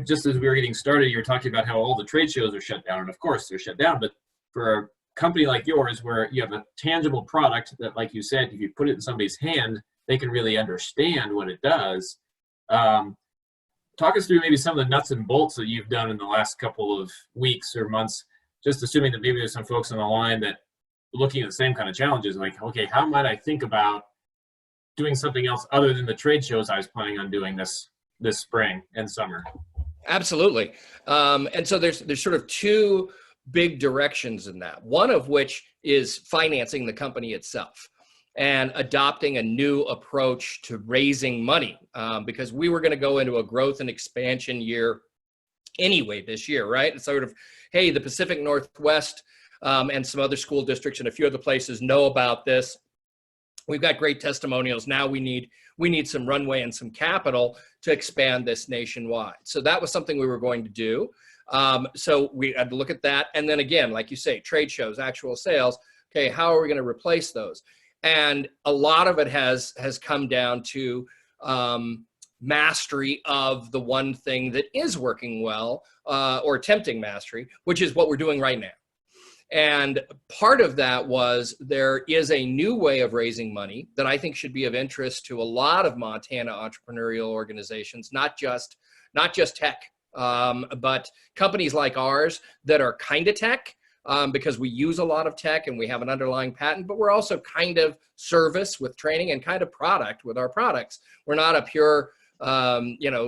Speaker 1: Just as we were getting started, you were talking about how all the trade shows are shut down. And of course they're shut down, but for a company like yours where you have a tangible product that, like you said, if you put it in somebody's hand, they can really understand what it does. Talk us through maybe some of the nuts and bolts that you've done in the last couple of weeks or months, just assuming that maybe there's some folks on the line that are looking at the same kind of challenges, like, okay, how might I think about doing something else other than the trade shows I was planning on doing this spring and summer?
Speaker 2: Absolutely. And so there's sort of two big directions in that, one of which is financing the company itself and adopting a new approach to raising money, because we were going to go into a growth and expansion year anyway this year, right? It's sort of, hey, the Pacific Northwest and some other school districts and a few other places know about this. We've got great testimonials. Now we need some runway and some capital to expand this nationwide. So that was something we were going to do. So we had to look at that. And then again, like you say, trade shows, actual sales. Okay, how are we going to replace those? And a lot of it has come down to mastery of the one thing that is working well, or attempting mastery, which is what we're doing right now. And part of that was there is a new way of raising money that I think should be of interest to a lot of Montana entrepreneurial organizations, not just tech, but companies like ours that are kind of tech, because we use a lot of tech and we have an underlying patent, but we're also kind of service with training and kind of product with our products. We're not a pure,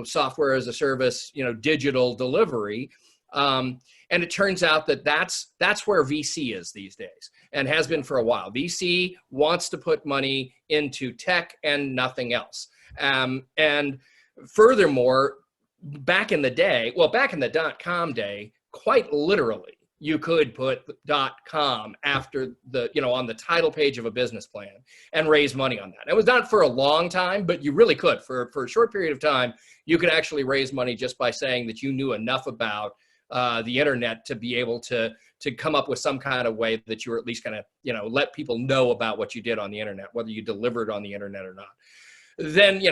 Speaker 2: software as a service, digital delivery. And it turns out that that's where VC is these days and has been for a while. VC wants to put money into tech and nothing else. And furthermore, back in the .com day, quite literally, you could put .com after on the title page of a business plan and raise money on that. It was not for a long time, but you really could. For a short period of time, you could actually raise money just by saying that you knew enough about the internet to be able to come up with some kind of way that you were at least going to, let people know about what you did on the internet, whether you delivered on the internet or not. Then,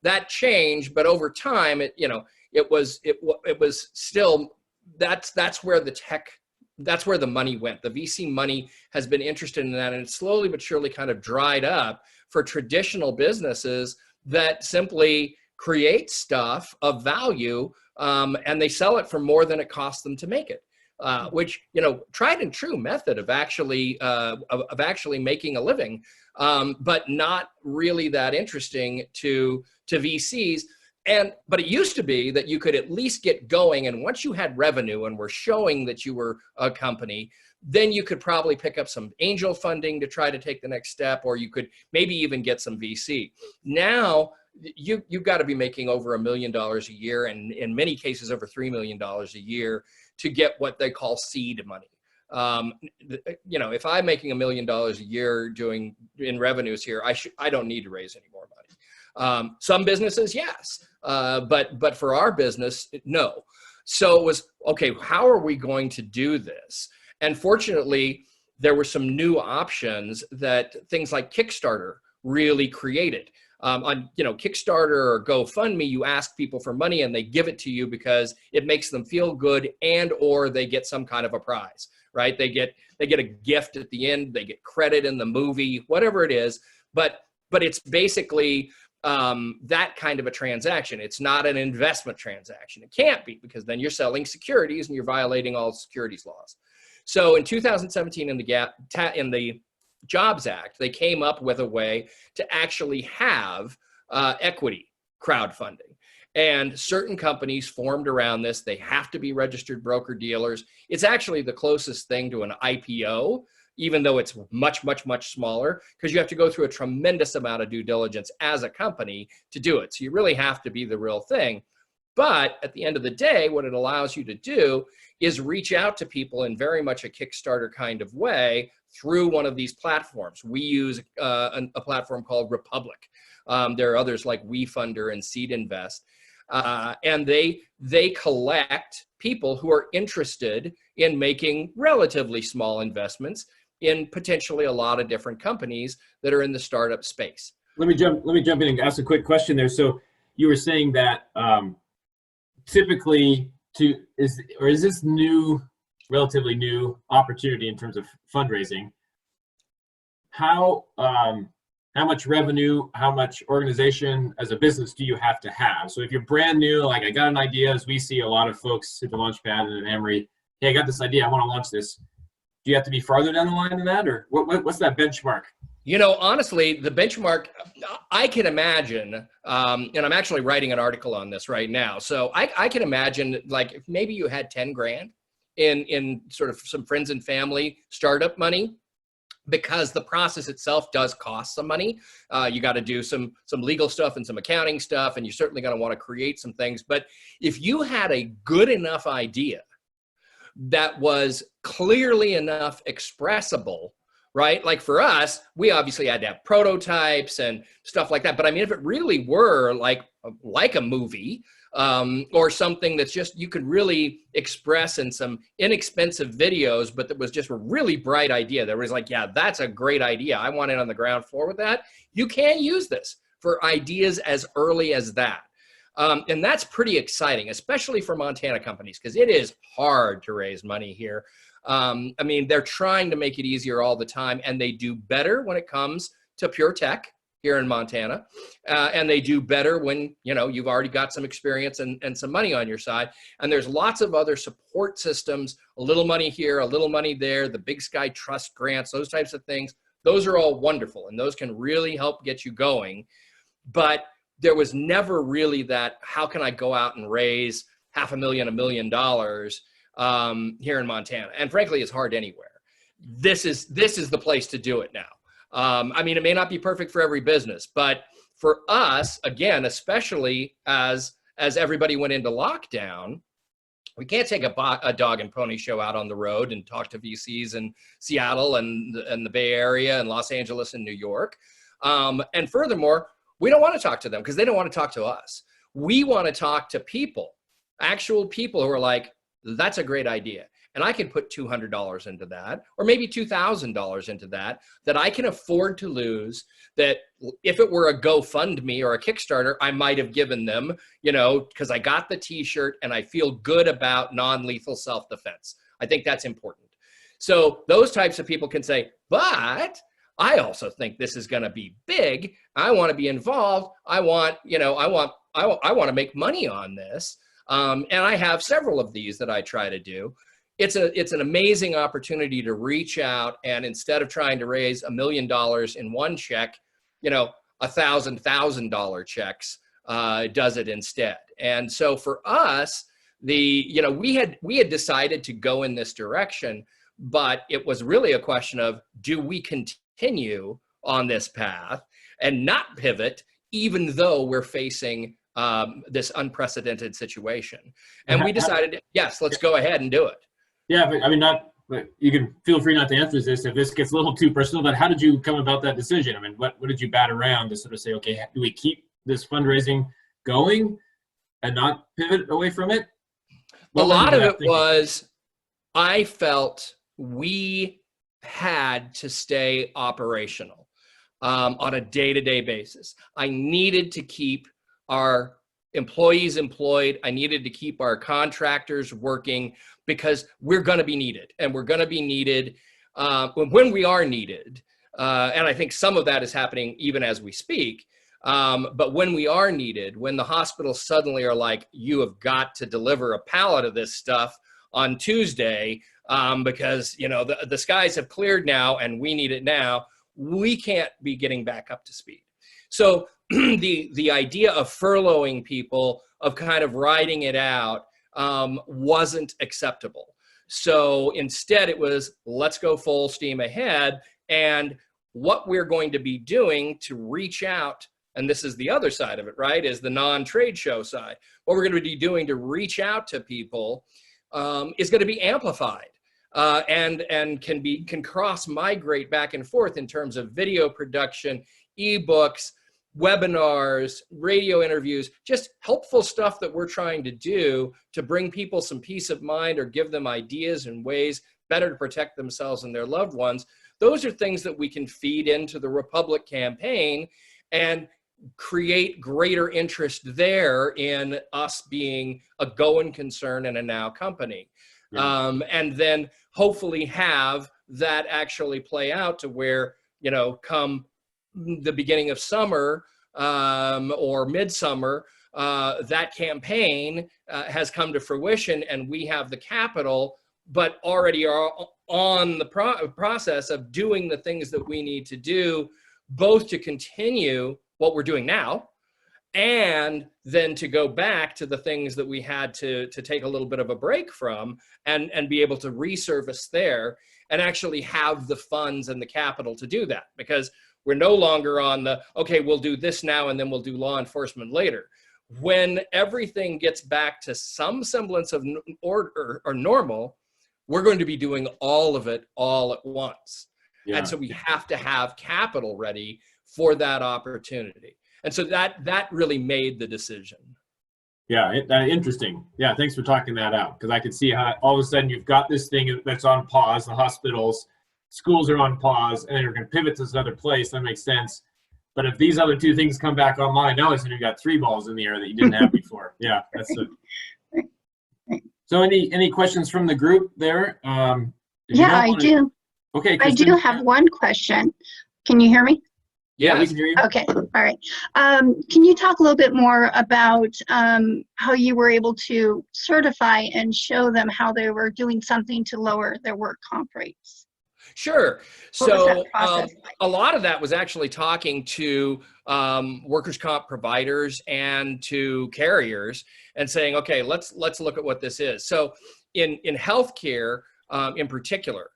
Speaker 2: that changed, but over time, it was still, that's where the tech, that's where the money went. The VC money has been interested in that, and it's slowly but surely kind of dried up for traditional businesses that simply create stuff of value, and they sell it for more than it costs them to make it. Which, tried and true method of actually making a living, but not really that interesting to VCs. But it used to be that you could at least get going, and once you had revenue and were showing that you were a company, then you could probably pick up some angel funding to try to take the next step, or you could maybe even get some VC. Now, you've got to be making over $1 million a year, and in many cases over $3 million a year to get what they call seed money. If I'm making $1 million a year doing in revenues here, I don't need to raise any more money. Some businesses, yes, but for our business, no. So it was, okay, how are we going to do this? And fortunately, there were some new options that things like Kickstarter really created. On Kickstarter or GoFundMe, you ask people for money and they give it to you because it makes them feel good, and or they get some kind of a prize, right? They get a gift at the end, they get credit in the movie, whatever it is. But it's basically that kind of a transaction. It's not an investment transaction. It can't be, because then you're selling securities and you're violating all securities laws. So in 2017, in the Jobs Act, they came up with a way to actually have equity crowdfunding. And certain companies formed around this. They have to be registered broker dealers. It's actually the closest thing to an IPO, even though it's much, much, much smaller, because you have to go through a tremendous amount of due diligence as a company to do it. So you really have to be the real thing. But at the end of the day, what it allows you to do is reach out to people in very much a Kickstarter kind of way through one of these platforms. We use a platform called Republic. There are others like WeFunder and Seed Invest. And they collect people who are interested in making relatively small investments in potentially a lot of different companies that are in the startup space.
Speaker 1: Let me jump in and ask a quick question there. So you were saying that typically is this relatively new opportunity in terms of fundraising? How much revenue, how much organization as a business do you have to have? So if you're brand new, like I got an idea, as we see a lot of folks at the Launchpad and at Emory, hey, I got this idea, I want to launch this. Do you have to be farther down the line than that, or what's that benchmark?
Speaker 2: Honestly, the benchmark, I can imagine, and I'm actually writing an article on this right now. So I can imagine, like, if maybe you had 10 grand in sort of some friends and family startup money, because the process itself does cost some money. You got to do some legal stuff and some accounting stuff, and you're certainly going to want to create some things. But if you had a good enough idea that was clearly enough expressible, right? Like for us, we obviously had to have prototypes and stuff like that. But I mean, if it really were like a movie, or something that's just, you could really express in some inexpensive videos, but that was just a really bright idea. That was like, yeah, that's a great idea. I want it on the ground floor with that. You can use this for ideas as early as that. And that's pretty exciting, especially for Montana companies, because it is hard to raise money here. I mean, they're trying to make it easier all the time, and they do better when it comes to pure tech here in Montana. And they do better when, you know, you've already got some experience and some money on your side. And there's lots of other support systems, a little money here, a little money there, the Big Sky Trust grants, those types of things. Those are all wonderful, and those can really help get you going. But there was never really that, how can I go out and raise $500,000, $1 million here in Montana? And frankly, it's hard anywhere. This is the place to do it now. I mean, it may not be perfect for every business, but for us, again, especially as everybody went into lockdown, we can't take a dog and pony show out on the road and talk to VCs in Seattle and the Bay Area and Los Angeles and New York. And furthermore, we don't want to talk to them because they don't want to talk to us. We want to talk to people, actual people who are like, that's a great idea. And I can put $200 into that, or maybe $2,000 into that I can afford to lose, that if it were a GoFundMe or a Kickstarter, I might have given them, you know, because I got the t-shirt and I feel good about non-lethal self-defense. I think that's important. So those types of people can say, but I also think this is going to be big. I want to be involved. I want to make money on this. And I have several of these that I try to do. It's an amazing opportunity to reach out, and instead of trying to raise $1 million in one check, you know, $1,000 checks does it instead. And so for us, we had decided to go in this direction, but it was really a question of, do we continue on this path and not pivot, even though we're facing this unprecedented situation? And we decided, yes, let's go ahead and do it.
Speaker 1: Yeah, but I mean, but you can feel free not to answer this if this gets a little too personal, but how did you come about that decision? I mean, what did you bat around to sort of say, okay, do we keep this fundraising going and not pivot away from it?
Speaker 2: A lot of it was, I felt we had to stay operational on a day-to-day basis. I needed to keep our employees employed. I needed to keep our contractors working, because we're going to be needed, and we're going to be needed when we are needed. And I think some of that is happening even as we speak. But when we are needed, when the hospitals suddenly are like, you have got to deliver a pallet of this stuff on Tuesday because, you know, the skies have cleared now and we need it now, we can't be getting back up to speed. So the idea of furloughing people, of kind of riding it out, wasn't acceptable. So instead it was, let's go full steam ahead. And what we're going to be doing to reach out, and this is the other side of it, right, is the non-trade show side. What we're going to be doing to reach out to people is going to be amplified and can cross migrate back and forth in terms of video production, ebooks, webinars, radio interviews, just helpful stuff that we're trying to do to bring people some peace of mind or give them ideas and ways better to protect themselves and their loved ones. Those are things that we can feed into the Republic campaign and create greater interest there in us being a going concern and a now company. Yeah. And then hopefully have that actually play out to where, you know, come the beginning of summer or midsummer, that campaign has come to fruition, and we have the capital, but already are on the process of doing the things that we need to do, both to continue what we're doing now and then to go back to the things that we had to take a little bit of a break from, and be able to resurface there and actually have the funds and the capital to do that, because we're no longer on the, okay, we'll do this now and then we'll do law enforcement later. When everything gets back to some semblance of order or normal, we're going to be doing all of it all at once.
Speaker 1: Yeah.
Speaker 2: And so we have to have capital ready for that opportunity. And so that really made the decision.
Speaker 1: Yeah, interesting. Yeah, thanks for talking that out, because I could see how all of a sudden you've got this thing that's on pause, the hospitals, schools are on pause, and then you're going to pivot to this other place. That makes sense. But if these other two things come back online, now it's you've got 3 balls in the air that you didn't have before. Yeah, that's it. So any questions from the group there?
Speaker 3: Yeah, I do.
Speaker 1: Okay,
Speaker 3: Kristen. I do have one question. Can you hear me?
Speaker 1: Yeah, we can hear you.
Speaker 3: Okay, all right. Can you talk a little bit more about how you were able to certify and show them how they were doing something to lower their work comp rates?
Speaker 2: Sure. So a lot of that was actually talking to workers' comp providers and to carriers and saying, okay, let's look at what this is. So in healthcare in particular,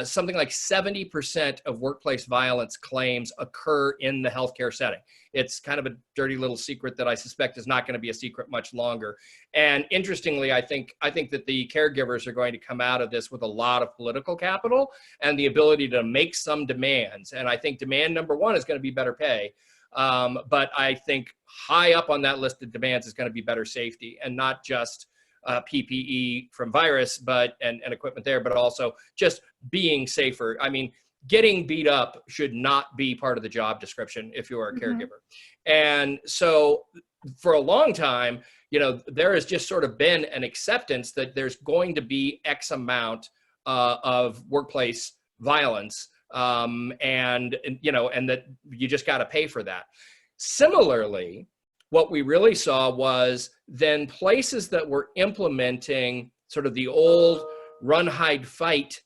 Speaker 2: something like 70% of workplace violence claims occur in the healthcare setting. It's kind of a dirty little secret that I suspect is not going to be a secret much longer. And interestingly, I think that the caregivers are going to come out of this with a lot of political capital and the ability to make some demands. And I think demand number one is going to be better pay. But I think high up on that list of demands is going to be better safety, and not just PPE from virus, and equipment there, but also just being safer. I mean, getting beat up should not be part of the job description if you are a caregiver. And so for a long time, there has just sort of been an acceptance that there's going to be X amount of workplace violence, and that you just got to pay for that. Similarly, what we really saw was then places that were implementing sort of the old run, hide, fight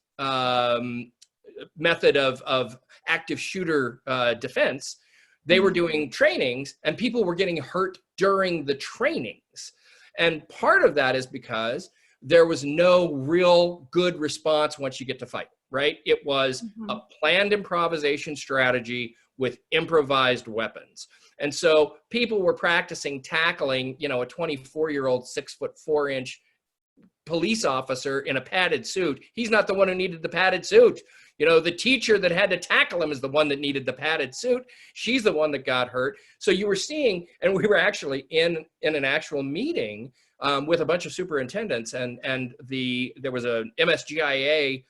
Speaker 2: method of active shooter defense. They were doing trainings and people were getting hurt during the trainings. And part of that is because there was no real good response once you get to fight, right? It was a planned improvisation strategy with improvised weapons. And so people were practicing tackling, a 24-year-old 6'4" police officer in a padded suit. He's not the one who needed the padded suit. The teacher that had to tackle him is the one that needed the padded suit. She's the one that got hurt. So you were seeing, and we were actually in an actual meeting with a bunch of superintendents, and there was a MSGIA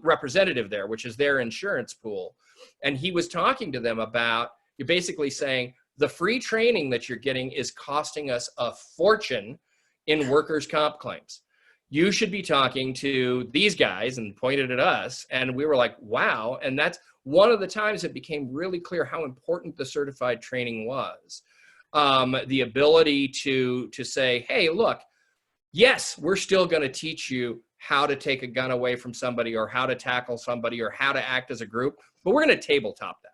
Speaker 2: representative there, which is their insurance pool. And he was talking to them about, you're basically saying the free training that you're getting is costing us a fortune in workers' comp claims. You should be talking to these guys, and pointed at us. And we were like, wow. And that's one of the times it became really clear how important the certified training was. The ability to say, hey, look, yes, we're still going to teach you how to take a gun away from somebody, or how to tackle somebody, or how to act as a group, but we're going to tabletop that.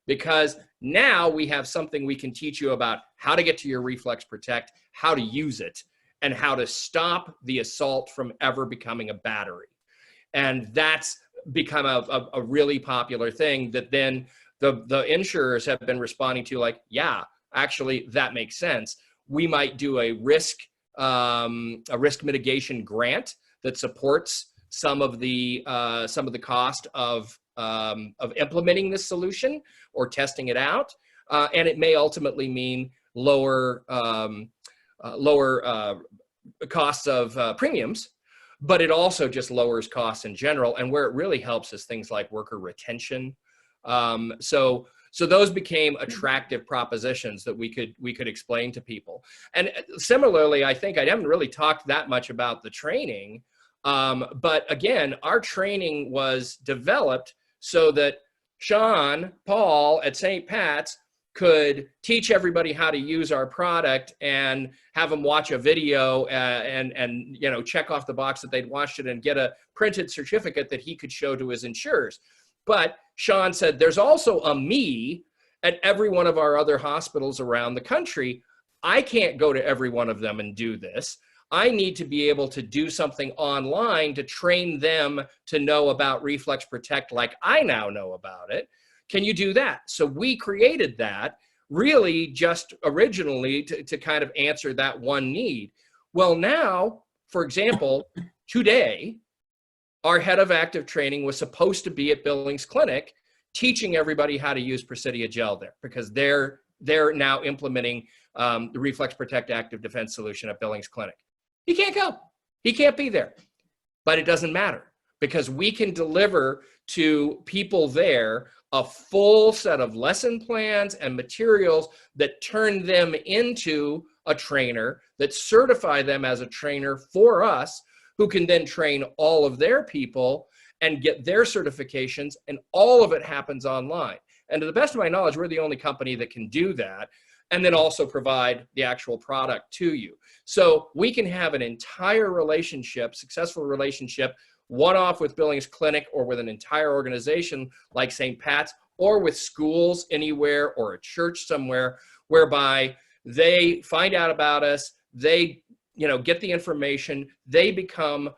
Speaker 2: Because now we have something we can teach you about how to get to your Reflex Protect, how to use it, and how to stop the assault from ever becoming a battery. And that's become a really popular thing that then the insurers have been responding to, like, yeah, actually, that makes sense. We might do a risk mitigation grant that supports some of the cost of implementing this solution or testing it out, and it may ultimately mean lower costs of premiums, but it also just lowers costs in general. And where it really helps is things like worker retention. So those became attractive propositions that we could explain to people. And similarly, I think I haven't really talked that much about the training, but again, our training was developed so that Sean Paul at St. Pat's could teach everybody how to use our product and have them watch a video and check off the box that they'd watched it and get a printed certificate that he could show to his insurers. But Sean said, there's also a me at every one of our other hospitals around the country. I can't go to every one of them and do this. I need to be able to do something online to train them to know about Reflex Protect like I now know about it. Can you do that? So we created that really just originally to kind of answer that one need. Well, now, for example, today, our head of active training was supposed to be at Billings Clinic teaching everybody how to use Presidia gel there, because they're now implementing the Reflex Protect Active Defense Solution at Billings Clinic. He can't go. He can't be there. But it doesn't matter, because we can deliver to people there a full set of lesson plans and materials that turn them into a trainer, that certify them as a trainer for us, who can then train all of their people and get their certifications, and all of it happens online. And to the best of my knowledge, we're the only company that can do that, and then also provide the actual product to you. So we can have an entire relationship, successful relationship, one-off with Billings Clinic, or with an entire organization like St. Pat's, or with schools anywhere, or a church somewhere, whereby they find out about us, they get the information, they become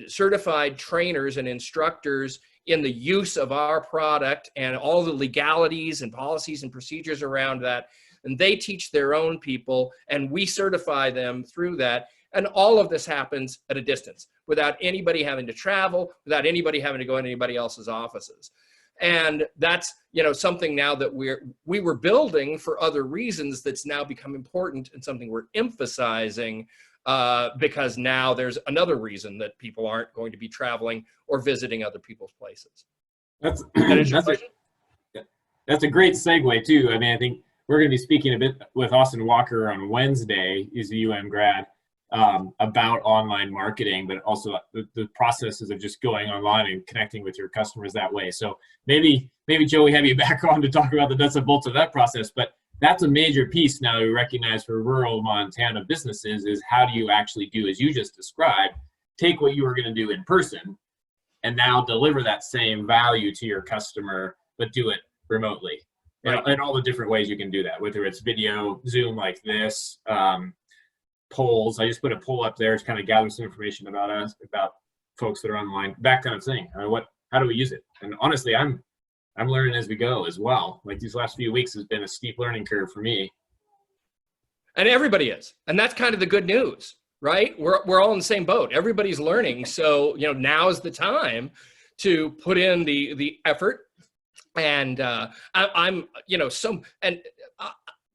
Speaker 2: certified trainers and instructors in the use of our product and all the legalities and policies and procedures around that. And they teach their own people, and we certify them through that. And all of this happens at a distance, without anybody having to travel, without anybody having to go into anybody else's offices. And that's something now that we were building for other reasons, that's now become important, and something we're emphasizing because now there's another reason that people aren't going to be traveling or visiting other people's places.
Speaker 1: That's a great segue too. I mean, I think we're going to be speaking a bit with Austin Walker on Wednesday. He's a UM grad, about online marketing, but also the processes of just going online and connecting with your customers that way. So maybe Joe, we have you back on to talk about the nuts and bolts of that process. But that's a major piece now we recognize for rural Montana businesses, is how do you actually do, as you just described, take what you were going to do in person and now deliver that same value to your customer, but do it remotely. Right. And all the different ways you can do that, whether it's video, Zoom like this, polls. I just put a poll up there to kind of gather some information about us, about folks that are online, that kind of thing. I mean, how do we use it? And honestly, I'm learning as we go as well. Like these last few weeks has been a steep learning curve for me.
Speaker 2: And everybody is, and that's kind of the good news, right? We're all in the same boat. Everybody's learning. So, now is the time to put in the effort. And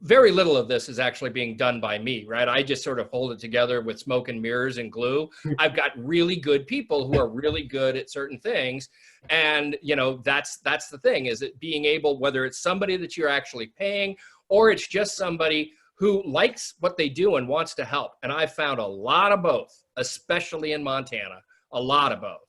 Speaker 2: very little of this is actually being done by me, right? I just sort of hold it together with smoke and mirrors and glue. I've got really good people who are really good at certain things. And, that's the thing, is it being able, whether it's somebody that you're actually paying, or it's just somebody who likes what they do and wants to help. And I've found a lot of both, especially in Montana, a lot of both.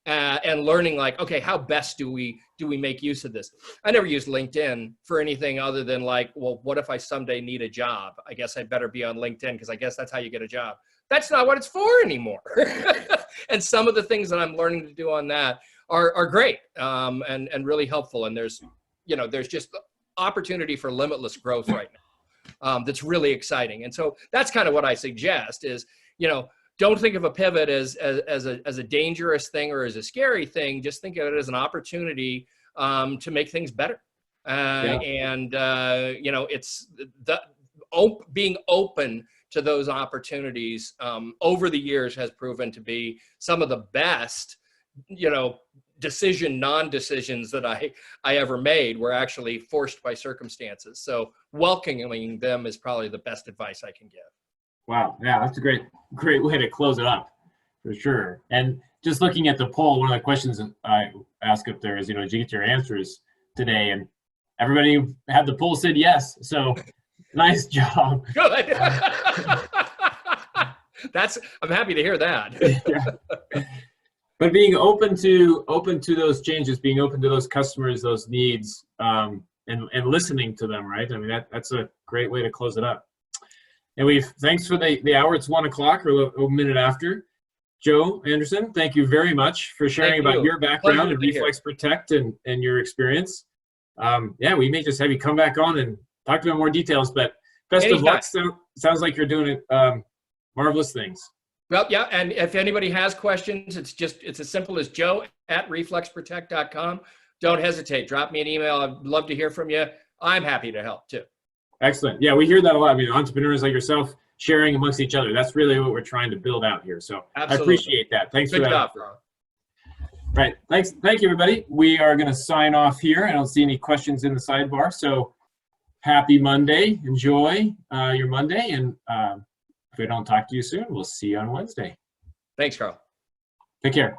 Speaker 2: And learning like, okay, how best do we make use of this? I never used LinkedIn for anything other than like, well, what if I someday need a job? I guess I better be on LinkedIn, because I guess that's how you get a job. That's not what it's for anymore. And some of the things that I'm learning to do on that are great, and really helpful. And there's just opportunity for limitless growth right now. That's really exciting. And so that's kind of what I suggest is, don't think of a pivot as a dangerous thing or as a scary thing. Just think of it as an opportunity to make things better. And it's being open to those opportunities over the years has proven to be some of the best, non-decisions that I ever made were actually forced by circumstances. So welcoming them is probably the best advice I can give.
Speaker 1: Wow. Yeah, that's a great way to close it up, for sure. And just looking at the poll, one of the questions I ask up there is, did you get your answers today? And everybody who had the poll said yes. So nice job.
Speaker 2: Good. I'm happy to hear that.
Speaker 1: Yeah. But being open to those changes, being open to those customers, those needs, and listening to them, right? I mean, that's a great way to close it up. And thanks for the hour. It's 1 o'clock or a minute after. Joe Anderson, thank you very much for sharing about your background in Reflex Protect and your experience. yeah, we may just have you come back on and talk about more details, but best of luck. Sounds like you're doing marvelous things.
Speaker 2: Well, yeah, and if anybody has questions, it's as simple as joe@reflexprotect.com. Don't hesitate. Drop me an email. I'd love to hear from you. I'm happy to help too.
Speaker 1: Excellent. Yeah, we hear that a lot. I mean, entrepreneurs like yourself sharing amongst each other. That's really what we're trying to build out here. So absolutely. I appreciate that. Thanks for that. Good job, Ron. Right. Thanks. Thank you, everybody. We are going to sign off here. I don't see any questions in the sidebar. So happy Monday. Enjoy your Monday. And if we don't talk to you soon, we'll see you on Wednesday.
Speaker 2: Thanks, Carl.
Speaker 1: Take care.